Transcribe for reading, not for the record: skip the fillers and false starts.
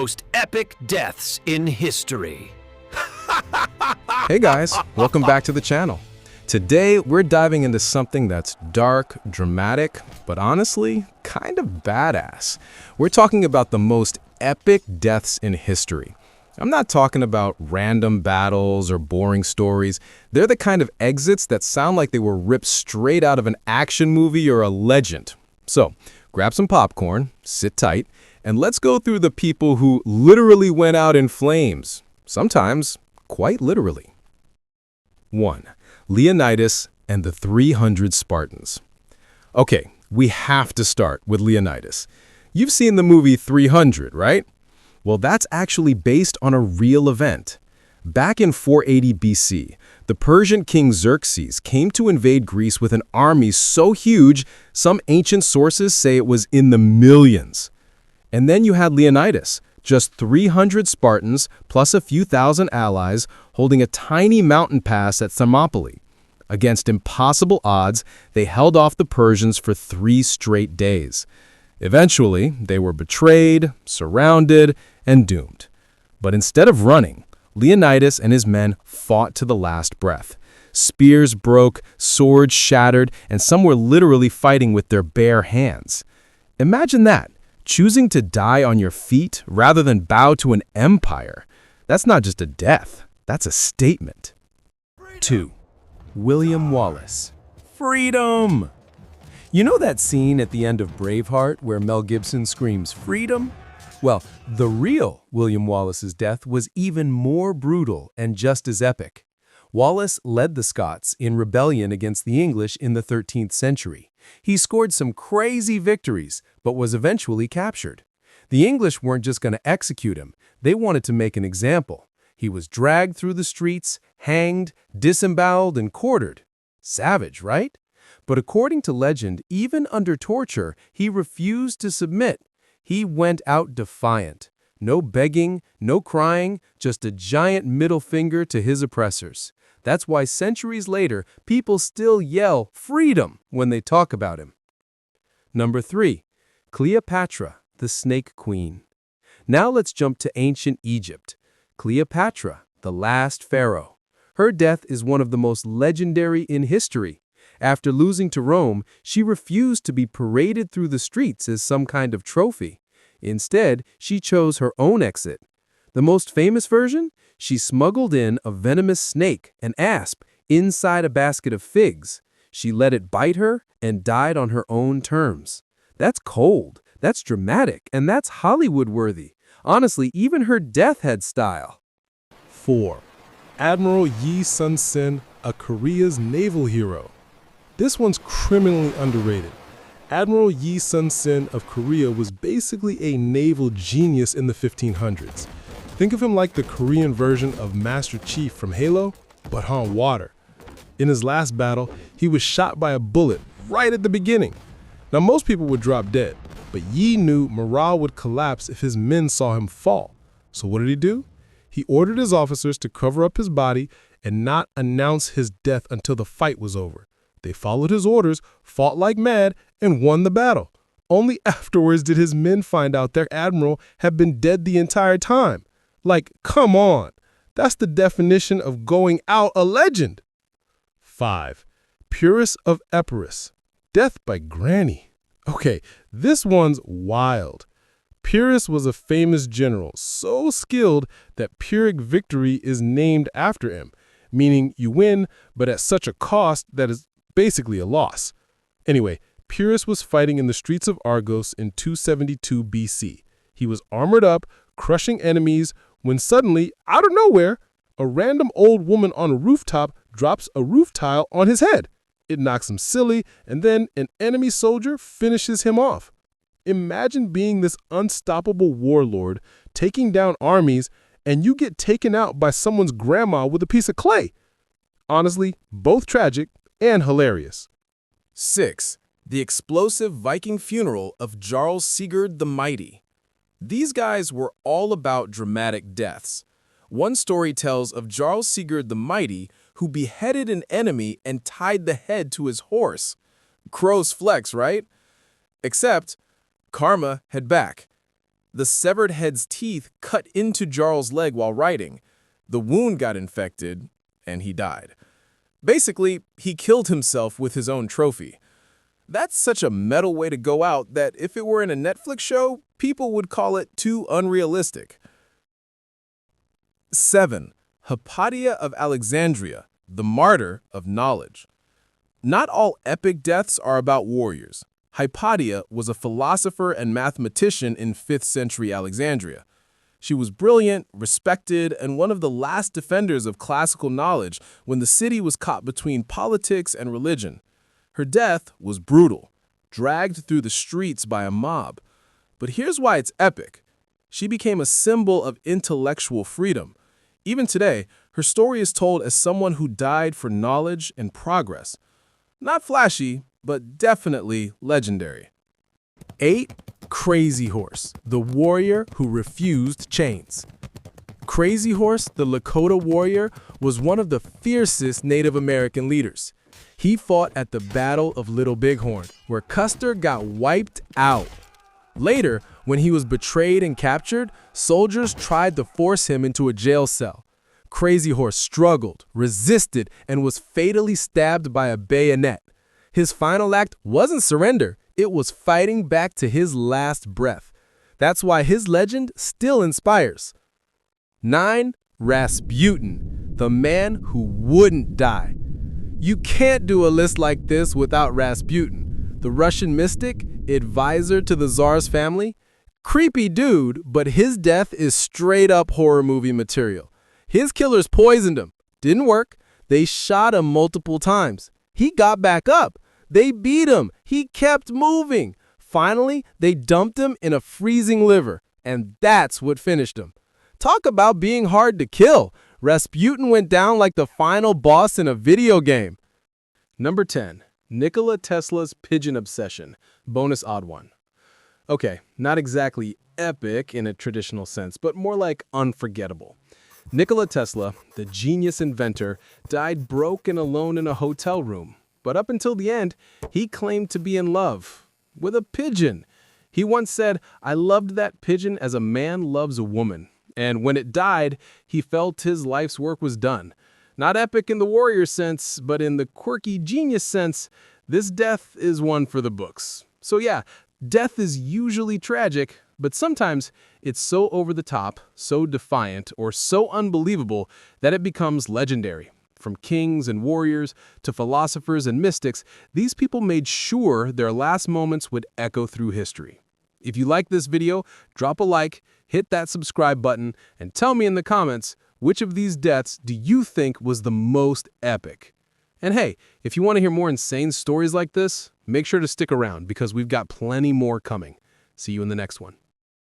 most epic deaths in history. Hey guys, welcome back to the channel. Today, we're diving into something that's dark, dramatic, but honestly, kind of badass. We're talking about the most epic deaths in history. I'm not talking about random battles or boring stories. They're the kind of exits that sound like they were ripped straight out of an action movie or a legend. So, grab some popcorn, sit tight, and let's go through the people who literally went out in flames. Sometimes, quite literally. 1. Leonidas and the 300 Spartans. Okay, we have to start with Leonidas. You've seen the movie 300, right? Well, that's actually based on a real event. Back in 480 BC, the Persian king Xerxes came to invade Greece with an army so huge, some ancient sources say it was in the millions. And then you had Leonidas, just 300 Spartans plus a few thousand allies holding a tiny mountain pass at Thermopylae. Against impossible odds, they held off the Persians for 3 straight days. Eventually, they were betrayed, surrounded, and doomed. But instead of running, Leonidas and his men fought to the last breath. Spears broke, swords shattered, and some were literally fighting with their bare hands. Imagine that, choosing to die on your feet rather than bow to an empire. That's not just a death, that's a statement. 2. William Wallace. Freedom! You know that scene at the end of Braveheart where Mel Gibson screams, "Freedom"? Well, the real William Wallace's death was even more brutal and just as epic. Wallace led the Scots in rebellion against the English in the 13th century. He scored some crazy victories, but was eventually captured. The English weren't just going to execute him, they wanted to make an example. He was dragged through the streets, hanged, disemboweled, and quartered. Savage, right? But according to legend, even under torture, he refused to submit. He went out defiant. No begging, no crying, just a giant middle finger to his oppressors. That's why centuries later, people still yell freedom when they talk about him. Number 3. Cleopatra, the Snake Queen. Now let's jump to ancient Egypt. Cleopatra, the last pharaoh. Her death is one of the most legendary in history. After losing to Rome, she refused to be paraded through the streets as some kind of trophy. Instead, she chose her own exit. The most famous version? She smuggled in a venomous snake, an asp, inside a basket of figs. She let it bite her and died on her own terms. That's cold, that's dramatic, and that's Hollywood-worthy. Honestly, even her death had style. 4. Admiral Yi Sun-sin, a Korea's naval hero. This one's criminally underrated. Admiral Yi Sun-sin of Korea was basically a naval genius in the 1500s. Think of him like the Korean version of Master Chief from Halo, but on water. In his last battle, he was shot by a bullet right at the beginning. Now, most people would drop dead, but Yi knew morale would collapse if his men saw him fall. So what did he do? He ordered his officers to cover up his body and not announce his death until the fight was over. They followed his orders, fought like mad, and won the battle. Only afterwards did his men find out their admiral had been dead the entire time. Like, come on. That's the definition of going out a legend. 5. Pyrrhus of Epirus. Death by granny. Okay, this one's wild. Pyrrhus was a famous general, so skilled that Pyrrhic victory is named after him, meaning you win, but at such a cost that is basically a loss. Anyway, Pyrrhus was fighting in the streets of Argos in 272 BC. He was armored up, crushing enemies, when suddenly, out of nowhere, a random old woman on a rooftop drops a roof tile on his head. It knocks him silly, and then an enemy soldier finishes him off. Imagine being this unstoppable warlord, taking down armies, and you get taken out by someone's grandma with a piece of clay. Honestly, both tragic and hilarious. 6. The explosive Viking funeral of Jarl Sigurd the Mighty. These guys were all about dramatic deaths. One story tells of Jarl Sigurd the Mighty, who beheaded an enemy and tied the head to his horse. Crow's flex, right? Except, karma had back. The severed head's teeth cut into Jarl's leg while riding. The wound got infected, and he died. Basically, he killed himself with his own trophy. That's such a metal way to go out that if it were in a Netflix show, people would call it too unrealistic. 7. Hypatia of Alexandria, the martyr of knowledge. Not all epic deaths are about warriors. Hypatia was a philosopher and mathematician in 5th century Alexandria. She was brilliant, respected, and one of the last defenders of classical knowledge when the city was caught between politics and religion. Her death was brutal, dragged through the streets by a mob. But here's why it's epic. She became a symbol of intellectual freedom. Even today, her story is told as someone who died for knowledge and progress. Not flashy, but definitely legendary. 8. Crazy Horse, the warrior who refused chains. Crazy Horse, the Lakota warrior, was one of the fiercest Native American leaders. He fought at the Battle of Little Bighorn, where Custer got wiped out. Later, when he was betrayed and captured, soldiers tried to force him into a jail cell. Crazy Horse struggled, resisted, and was fatally stabbed by a bayonet. His final act wasn't surrender. It was fighting back to his last breath. That's why his legend still inspires. 9. Rasputin, the man who wouldn't die. You can't do a list like this without Rasputin, the Russian mystic, advisor to the Tsar's family. Creepy dude, but his death is straight-up horror movie material. His killers poisoned him. Didn't work. They shot him multiple times. He got back up. They beat him. He kept moving. Finally, they dumped him in a freezing liver, and that's what finished him. Talk about being hard to kill. Rasputin went down like the final boss in a video game. Number 10. Nikola Tesla's pigeon obsession. Bonus odd one. Okay, not exactly epic in a traditional sense, but more like unforgettable. Nikola Tesla, the genius inventor, died broke and alone in a hotel room. But up until the end, he claimed to be in love with a pigeon. He once said, "I loved that pigeon as a man loves a woman." And when it died, he felt his life's work was done. Not epic in the warrior sense, but in the quirky genius sense, this death is one for the books. So yeah, death is usually tragic, but sometimes it's so over the top, so defiant, or so unbelievable that it becomes legendary. From kings and warriors to philosophers and mystics, these people made sure their last moments would echo through history. If you like this video, drop a like, hit that subscribe button, and tell me in the comments which of these deaths do you think was the most epic. And hey, if you want to hear more insane stories like this, make sure to stick around because we've got plenty more coming. See you in the next one.